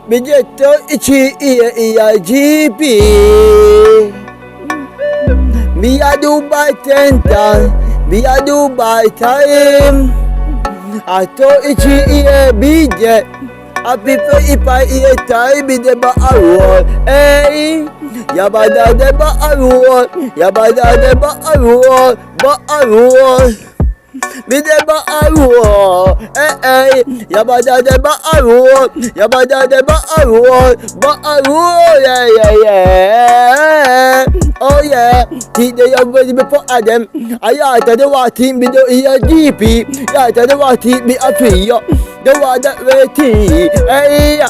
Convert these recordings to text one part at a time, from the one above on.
Bigetto ichi iya GP. Via Dubai 10 times, via Dubai time. Ato ichi iya bijet. Apipe ipa iya time de ba arwol. Hey, yabada de ba arwol, yabada de ba arwol. Bide ba arwol, yabada de ba arwol, yabada de ba arwol, yeah. Oh yeah, teach the young boys before Adam. I had the water be the GP. I had the water be a free. The water waiting. Hey,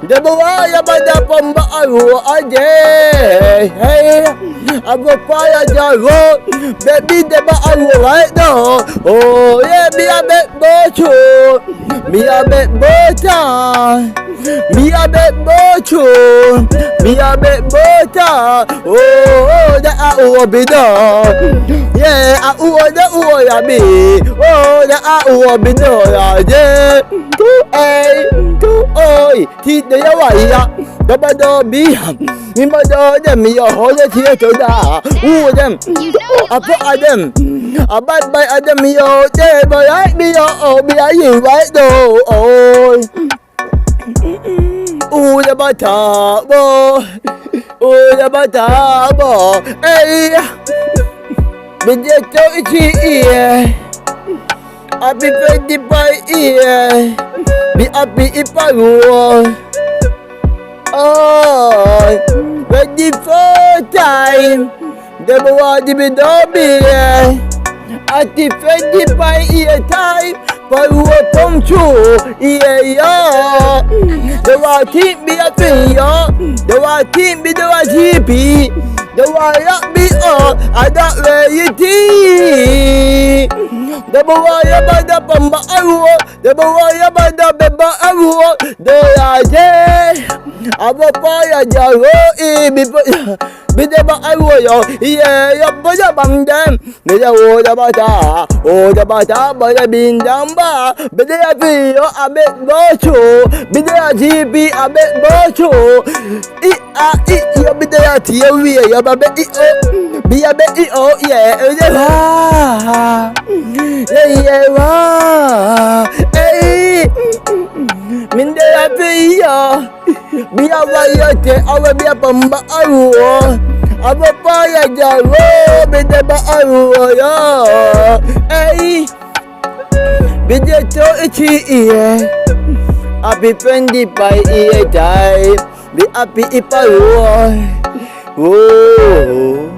the boy about the pumba aru again. Hey, I go fire the road. Baby, the aru right now. Oh yeah, be a bit bocho. Be a bit bocha. Be a bit bocho. Be a bit bocha. Oh, the be done. Yeah, the ya be. Oh, the be done. Yeah. Teach the Yawaya. The Bado be. Nimado them, your whole theater. Who them? I put them. I bad by Adam, yo. There, but I be your be a you right though. Oh, the batabo. Oh, the batabo. Hey, Bigetto ichi ear. I be ready by ear. Be happy if I roll. Oh, ready for time. The boy be dobby. I defend by ear time. But who come true? Yeah. The war team be a thing, yo. The war team be the war GP. The war be all. I don't really think. The boy about the pamba arrow. The boy about the beba arrow. The idea. I will fire the road. Bideba arrow, yeah, your boy bang them. Bida the bata, but the bin damba. Bida feel a bit bocho. Bida GP a bit bocho. Eat your bida theory, your baby, be a bit, hey, Minde a be a riot, I will be a pamba arrow. I will fire the road, be the arrow. Hey, be the touchy ear. I be friendly by ear time. Be happy if I roll. Oh.